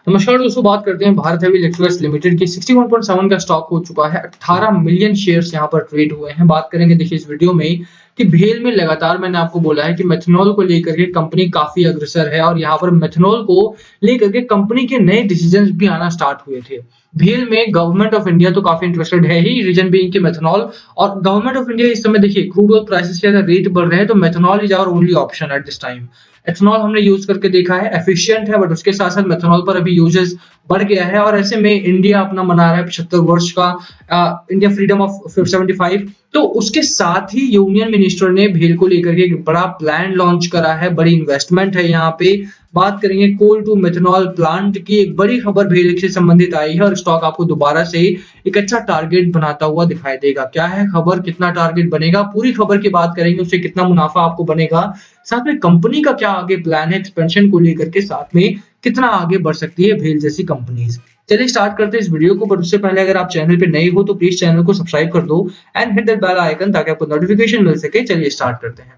नमस्कार दोस्तों, बात करते हैं भारत हेवी इलेक्ट्रिकल्स लिमिटेड की 61.7 का स्टॉक हो चुका है। 18 मिलियन शेयर्स यहां पर ट्रेड हुए हैं। बात करेंगे देखिए इस वीडियो में कि भेल में लगातार मैंने आपको बोला है कि मेथनॉल को लेकर के कंपनी काफी अग्रसर है और यहां पर मेथनॉल को लेकर के कंपनी के नए डिसीजंस भी आना स्टार्ट हुए थे। भेल में गवर्नमेंट ऑफ इंडिया तो काफी इंटरेस्टेड है ही, रीजन बीइंग कि मेथनॉल और गवर्नमेंट ऑफ इंडिया इस समय देखिए क्रूड ऑयल प्राइसेस के अगर रेट बढ़ रहे हैं तो methanol is our only option at this time. Ethanol हमने यूज करके देखा है, एफिशिएंट है, बट उसके साथ साथ मेथनॉल पर अभी यूजेस बढ़ गया है और ऐसे में इंडिया अपना मना रहा है 75 वर्ष का इंडिया फ्रीडम ऑफ 75। तो उसके साथ ही यूनियन मिनिस्टर ने भेल को लेकर के एक बड़ा प्लान लॉन्च करा है, बड़ी इन्वेस्टमेंट है यहाँ पे। बात करेंगे कोल टू मेथनॉल प्लांट की, एक बड़ी खबर भेल से संबंधित आई है और स्टॉक आपको दोबारा से एक अच्छा टारगेट बनाता हुआ दिखाई देगा। क्या है खबर, कितना टारगेट बनेगा, पूरी खबर की बात करेंगे, उससे कितना मुनाफा आपको बनेगा, साथ में कंपनी का क्या आगे प्लान है एक्सपेंशन को लेकर के, साथ में कितना आगे बढ़ सकती है भेल जैसी कंपनीज। चलिए स्टार्ट करते हैं इस वीडियो को, बट उससे पहले अगर आप चैनल पे नए हो तो प्लीज चैनल को सब्सक्राइब कर दो and hit that bell icon ताकि आपको नोटिफिकेशन मिल सके। चलिए स्टार्ट करते हैं।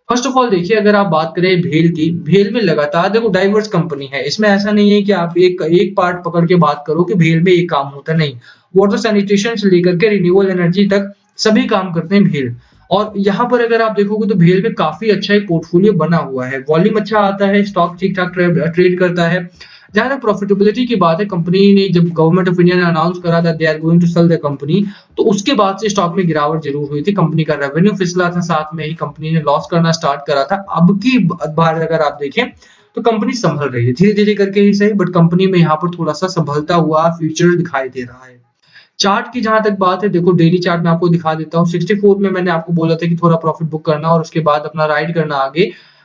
फर्स्ट ऑफ ऑल देखिए, अगर आप बात करें भेल की, भेल में लगातार देखो डाइवर्स कंपनी है। इसमें ऐसा नहीं है कि आप एक पार्ट पकड़ के बात करो कि भेल में एक काम होता नहीं। वाटर सैनिटेशन से लेकर के रिन्यूएबल एनर्जी तक सभी काम करते हैं भेल। और यहाँ पर अगर आप देखोगे तो भेल में काफी अच्छा एक पोर्टफोलियो बना हुआ है, वॉल्यूम अच्छा आता है, स्टॉक ठीक ठाक ट्रेड करता है। जहां तक प्रॉफिटेबिलिटी की बात है, कंपनी ने जब गवर्नमेंट ऑफ इंडिया ने अनाउंस करा था they are going to sell the company, तो उसके बाद से स्टॉक में गिरावट जरूर हुई थी। कंपनी का रेवेन्यू फिसला था, साथ में ही कंपनी ने लॉस करना स्टार्ट करा था। अब की बार अगर आप देखें तो कंपनी संभल रही है, धीरे धीरे करके ही सही, बट कंपनी में यहाँ पर थोड़ा सा संभलता हुआ फ्यूचर दिखाई दे रहा है। चार्ट की जहां तक बात है, देखो डेली चार्ट में आपको दिखा देता हूँ। 64 में मैंने आपको बोला था कि थोड़ा प्रॉफिट बुक करना और उसके बाद अपना राइड करना आगे।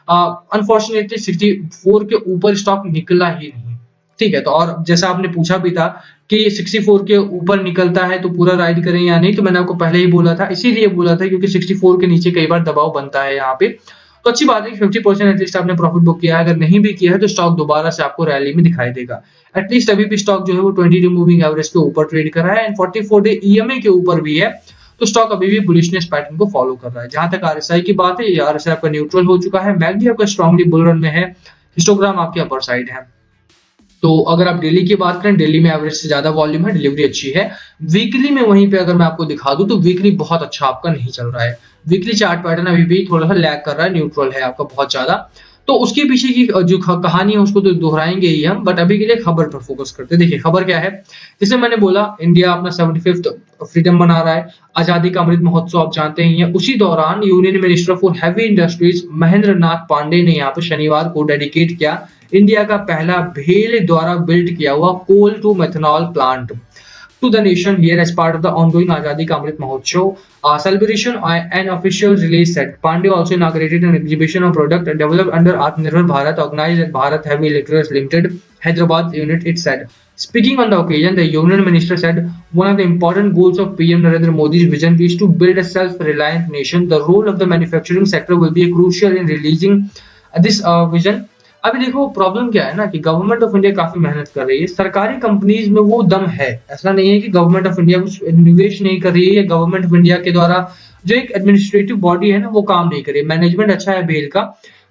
अनफॉर्चुनेटली 64 के ऊपर स्टॉक निकला ही नहीं। ठीक है, तो और जैसा आपने पूछा भी था कि 64 के ऊपर निकलता है तो पूरा राइड करें या नहीं, तो मैंने आपको पहले ही बोला था, इसीलिए बोला था क्योंकि 64 के नीचे कई बार दबाव बनता है यहाँ पे। तो अच्छी बात है कि 50% एटलीस्ट आपने प्रॉफिट बुक किया है। अगर नहीं भी किया है तो स्टॉक दोबारा से आपको रैली में दिखाई देगा। एटलीस्ट अभी भी स्टॉक जो है वो 20 डे मूविंग एवरेज के ऊपर ट्रेड कर रहा है एंड 44 डे ईएमए के ऊपर भी है, तो स्टॉक अभी भी बुलिशनेस पैटर्न को फॉलो कर रहा है। जहां तक आरएसआई की बात है, ये आरएसआई आपका न्यूट्रल हो चुका है, मैकडी आपका स्ट्रांगली बुल रन में है, हिस्टोग्राम आपके अपर साइड है। तो अगर आप डेली की बात करें, डेली में एवरेज से ज्यादा वॉल्यूम है, डिलीवरी अच्छी है। वीकली में वहीं पे अगर मैं आपको दिखा दूं तो वीकली बहुत अच्छा आपका नहीं चल रहा है। वीकली चार्ट पैटर्न अभी भी थोड़ा सा लैग कर रहा है, न्यूट्रल है आपका बहुत ज्यादा। तो उसके पीछे की जो कहानी है उसको तो दोहराएंगे ही हम, बट अभी के लिए खबर पर फोकस करते हैं। देखिए खबर क्या है, जैसे मैंने बोला इंडिया अपना 75th फ्रीडम मना रहा है, आजादी का अमृत महोत्सव आप जानते ही हैं। उसी दौरान union minister for heavy industries Mahendra Nath Pandey ने यहाँ पर शनिवार को डेडिकेट किया इंडिया का पहला भेल द्वारा बिल्ड किया हुआ coal to methanol plant to the nation here as part of the ongoing Azadi Ka Amrit Mahotsav celebration and official release set. Pandey also inaugurated an exhibition of product developed under Atmanirbhar Bharat organized at Bharat Heavy Electricals Limited, Hyderabad unit, it said. Speaking on the occasion, the Union Minister said one of the important goals of PM Narendra Modi's vision is to build a self-reliant nation. The role of the manufacturing sector will be crucial in releasing this vision. अभी देखो problem क्या है ना कि government of India काफी मेहनत कर रही है, सरकारी कंपनीज में वो दम है। ऐसा नहीं है कि गवर्नमेंट ऑफ इंडिया कुछ निवेश नहीं कर रही है या गवर्नमेंट ऑफ इंडिया के द्वारा जो एक एडमिनिस्ट्रेटिव बॉडी है ना वो काम नहीं कर रही है। मैनेजमेंट अच्छा है भेल का,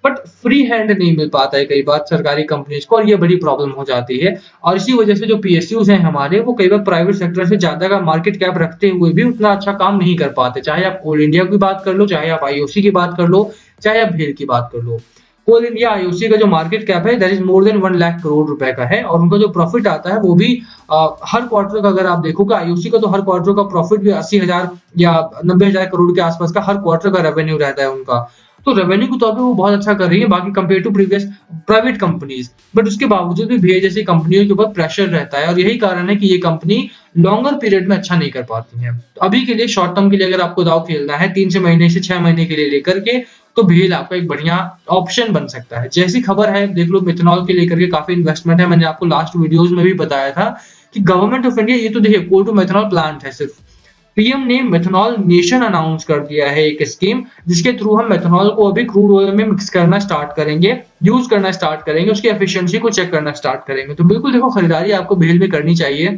बट फ्री हैंड नहीं मिल पाता है कई बार सरकारी कंपनीज को, और ये बड़ी प्रॉब्लम हो जाती है। और इसी वजह से जो पीएसयूज हैं हमारे, वो कई बार प्राइवेट सेक्टर से ज्यादा का मार्केट कैप रखते हुए भी उतना अच्छा काम नहीं कर पाते। चाहे आप कोल इंडिया की बात कर लो, चाहे आप आईओसी की बात कर लो, चाहे आप भेल की बात कर लो। कोल इंडिया आईओसी का जो मार्केट कैप है that is more than 1 lakh crore रुपए का है, और उनका जो प्रॉफिट आता है वो भी हर क्वार्टर का अगर आप देखोगे आईओसी का, तो हर क्वार्टर का प्रॉफिट भी 80,000 या 90,000 करोड़ के आसपास का हर क्वार्टर का रेवेन्यू रहता है उनका। तो रेवेन्यू के तौर पे वो बहुत अच्छा कर रही है बाकी compare to previous private companies, but उसके बावजूद भी भेल जैसी कंपनियों के ऊपर प्रेशर रहता है और यही कारण है कि ये कंपनी लॉन्गर पीरियड में अच्छा नहीं कर पाती है। तो अभी के लिए शॉर्ट टर्म के लिए अगर आपको दाव खेलना है 3 महीने से 6 महीने के लिए लेकर के, तो भेल आपका एक बढ़िया ऑप्शन बन सकता है। जैसी खबर है देख लो, मेथनॉल के लेकर के काफी इन्वेस्टमेंट है। मैंने आपको लास्ट वीडियोस में भी बताया था कि गवर्नमेंट ऑफ इंडिया, ये तो देखिए कोल टू मेथनॉल प्लांट है सिर्फ, पीएम ने मेथनॉल नेशन अनाउंस कर दिया है एक स्कीम जिसके थ्रू हम मेथनॉल को अभी क्रूड ऑयल में मिक्स करना स्टार्ट करेंगे, यूज करना स्टार्ट करेंगे, उसकी एफिशिएंसी को चेक करना स्टार्ट करेंगे। तो बिल्कुल देखो खरीदारी आपको भेल में करनी चाहिए।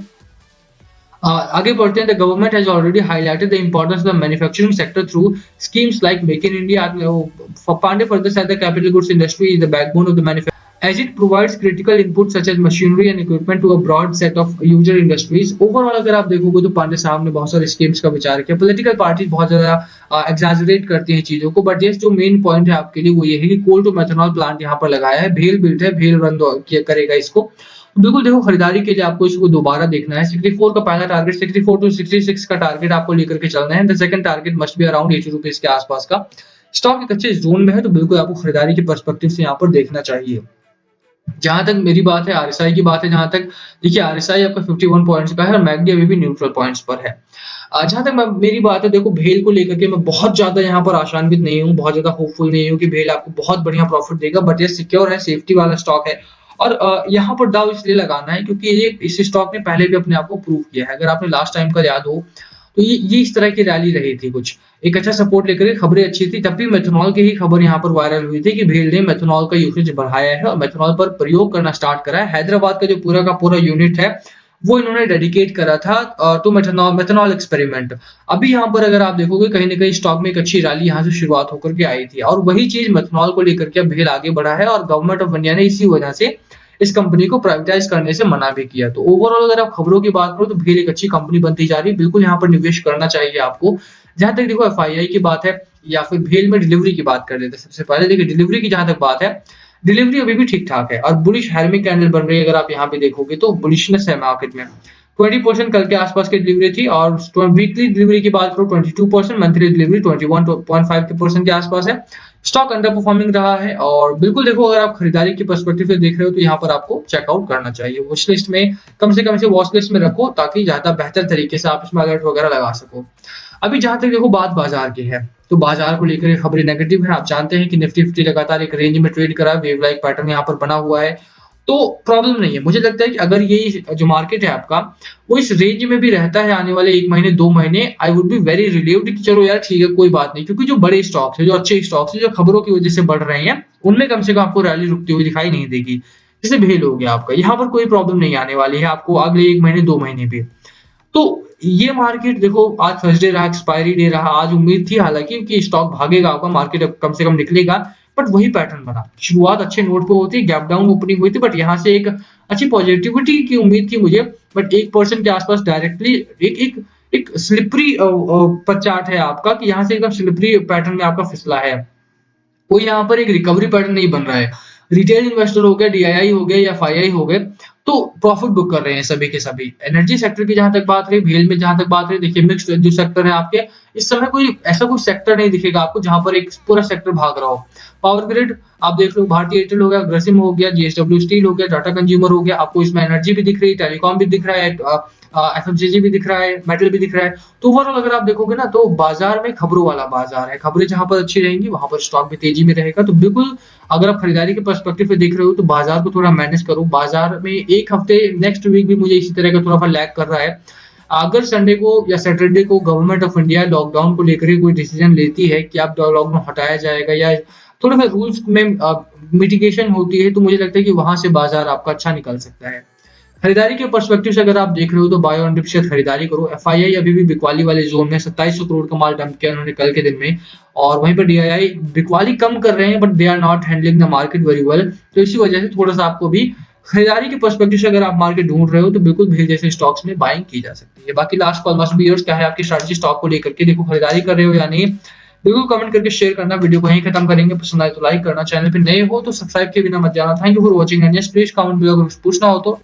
आगे बढ़ते हैं। The government has already highlighted the importance of the manufacturing sector through schemes like Make in India. Pandey further said the capital goods industry is the backbone of the manufacturing as it provides critical inputs such as machinery and equipment to a broad set of user industries. Overall अगर आप देखोगे तो पांडे साहब ने बहुत सारे schemes का विचार किया। पॉलिटिकल पार्टीज बहुत ज्यादा एग्जैजरेट करती हैं चीजों को, बट ये जो मेन पॉइंट है आपके लिए वो ये है कि कोल टू मेथनॉल प्लांट यहाँ पर लगाया है, भेल बिल्ट है, भेल रन करेगा इसको। बिल्कुल देखो, खरीदारी के लिए आपको इसको दोबारा देखना है। 64 का पहला टारगेट, 64 टू 66 का टारगेट आपको लेकर के चलना है। The second target must be around 80 rupees के आसपास का। स्टॉक एक अच्छे जोन में है, तो बिल्कुल आपको खरीदारी के पर्सपेक्टिव से यहाँ पर देखना चाहिए। जहां तक मेरी बात है, आरएसआई की बात है, जहां तक देखिए आरएसआई आपका 51 पॉइंट्स का है और मैकडी अभी भी न्यूट्रल पॉइंट्स पर है। जहां तक मेरी बात है, देखो भेल को लेकर के मैं बहुत ज्यादा यहाँ पर आशान्वित नहीं हूँ, बहुत ज्यादा होपफुल नहीं हूँ कि भेल आपको बहुत बढ़िया प्रॉफिट देगा, बट ये सिक्योर है, सेफ्टी वाला स्टॉक है। और यहाँ पर दाव इसलिए लगाना है क्योंकि ये इस स्टॉक ने पहले भी अपने आप को प्रूव किया है। अगर आपने लास्ट टाइम का याद हो तो ये इस तरह की रैली रही थी, कुछ एक अच्छा सपोर्ट लेकर खबरें अच्छी थी, तब भी मेथनॉल की ही खबर यहाँ पर वायरल हुई थी कि भेल ने मेथनॉल का यूसेज बढ़ाया है और मेथनॉल पर प्रयोग करना स्टार्ट करा है। हैदराबाद का जो पूरा का पूरा यूनिट है वो इन्होंने डेडिकेट करा था टू मेथनॉल एक्सपेरिमेंट। अभी यहाँ पर अगर आप देखोगे कहीं ना कहीं स्टॉक में एक अच्छी रैली यहाँ से शुरुआत होकर के आई थी और वही चीज मेथनॉल को लेकर के भेल आगे बढ़ा है और गवर्नमेंट ऑफ इंडिया ने इसी वजह से इस कंपनी को प्राइवेटाइज करने से मना भी किया। तो ओवरऑल अगर आप खबरों की बात करो तो भेल एक अच्छी कंपनी बनती जा रही है, बिल्कुल यहाँ पर निवेश करना चाहिए आपको। जहां तक देखो एफआईआई की बात है या फिर भेल में डिलीवरी की बात कर लेते हैं। सबसे पहले देखिए डिलीवरी की जहां तक बात है, डिलीवरी अभी भी ठीक ठाक है और बुलिश हैरमिंग कैंडल बन रही है। अगर आप यहाँ पे देखोगे तो बुलिशनेस है मार्केट में। 20% कल के आसपास की डिलीवरी थी और वीकली डिलीवरी की बात करो 22%, मंथली डिलीवरी 21.5% के आसपास है। स्टॉक अंडर परफॉर्मिंग रहा है और बिल्कुल देखो, अगर आप खरीदारी के पर्सपेक्टिव से देख रहे हो तो यहाँ पर आपको चेकआउट करना चाहिए। वॉच लिस्ट में कम से कम इसे वॉच लिस्ट में रखो ताकि ज्यादा बेहतर तरीके से आप इसमें अलर्ट वगैरह लगा सको। अभी जहां तक देखो बात बाजार की है तो बाजार को लेकर खबरें नेगेटिव है। आप जानते हैं कि निफ्टी 50 लगातार एक रेंज में ट्रेड करा है, वेव लाइक पैटर्न यहाँ पर बना हुआ है, तो प्रॉब्लम नहीं है। मुझे लगता है कि अगर ये जो मार्केट है आपका वो इस रेंज में भी रहता है आने वाले 1 महीने 2 महीने, I would be very relieved कि चलो यार ठीक है कोई बात नहीं, क्योंकि जो बड़े स्टॉक्स है, जो अच्छे स्टॉक्स है, जो खबरों की वजह से बढ़ रहे हैं, उनमें कम से कम आपको रैली रुकती हुई दिखाई नहीं देगी। जैसे भेल हो गया आपका, यहाँ पर कोई प्रॉब्लम नहीं आने वाली है आपको अगले 1 महीने 2 महीने भी। तो ये मार्केट देखो, आज थर्सडे रहा, एक्सपायरी डे रहा, आज उम्मीद थी हालांकि कि स्टॉक भागेगा आपका, मार्केट कम से कम निकलेगा, बट वही पैटर्न बना। शुरुआत अच्छे नोट पे होती, गैप डाउन ओपनिंग हुई थी, बट यहाँ से एक अच्छी पॉजिटिविटी की उम्मीद थी मुझे, बट 1% के आसपास डायरेक्टली एक स्लिपरी चार्ट है आपका कि यहाँ से एकदम स्लिपरी पैटर्न में आपका फिसला है। कोई यहाँ पर एक रिकवरी पैटर्न नहीं बन रहा है। रिटेल इन्वेस्टर हो गया, डीआईआई हो गया या एफआईआई हो गए, तो प्रॉफिट बुक कर रहे हैं सभी के सभी। एनर्जी सेक्टर की जहां तक बात रही, भेल में जहां तक बात रही, देखिए मिक्स्ड जो सेक्टर है आपके, इस समय कोई ऐसा कोई सेक्टर नहीं दिखेगा आपको जहां पर एक पूरा सेक्टर भाग रहा हो। पावर ग्रिड आप देख लो, भारतीय एयरटेल हो गया, ग्रसिम हो गया, जीएसडब्ल्यू स्टील हो गया, टाटा कंज्यूमर हो गया, आपको इसमें एनर्जी भी दिख रही है, टेलीकॉम भी दिख रहा है, एफएमसीजी भी दिख रहा है, मेटल भी दिख रहा है। तो ओवरऑल अगर आप देखोगे ना तो बाजार में खबरों वाला बाजार है, खबरें जहां पर अच्छी रहेंगी वहां पर स्टॉक भी तेजी में रहेगा। तो बिल्कुल अगर आप खरीदारी के पर्सपेक्टिव से देख रहे हो तो बाजार को थोड़ा मैनेज करो। बाजार में एक हफ्ते नेक्स्ट वीक भी मुझे इसी तरह का थोड़ा सा लैग कर रहा है। अगर संडे को या सैटरडे को गवर्नमेंट ऑफ इंडिया लॉकडाउन को लेकर कोई डिसीजन लेती है कि आप लॉकडाउन हटाया जाएगा या थोड़ा सा रूल्स में मिटिगेशन होती है, तो मुझे लगता है कि वहां से बाजार आपका अच्छा निकल सकता है। खरीदारी के पर्सपेक्टिव से अगर आप देख रहे हो तो बाय ऑन डिप से खरीदारी करो। एफआईआई अभी भी बिकवाली वाले जोन में 2700 करोड़ का माल डंप किया उन्होंने कल के दिन में, और वहीं पर डीआईआई बिकवाली कम कर रहे हैं but they are not handling the market very well. तो इसी वजह से थोड़ा सा आपको भी खरीदारी के पर्सपेक्टिव से अगर आप मार्केट ढूंढ रहे हो तो बिल्कुल भेल जैसे स्टॉक्स में बाइंग की जा सकती है। बाकी last call must be yours, क्या है आपकी स्ट्रेटजी स्टॉक को लेकर के, देखो खरीदारी कर रहे हो या नहीं, बिल्कुल कमेंट करके शेयर करना। वीडियो को यहीं खत्म करेंगे, पसंद आए तो लाइक करना, चैनल पे नए हो तो सब्सक्राइब के बिना मत जाना। Thank you for watching and yes please comment below अगर कुछ पूछना हो तो।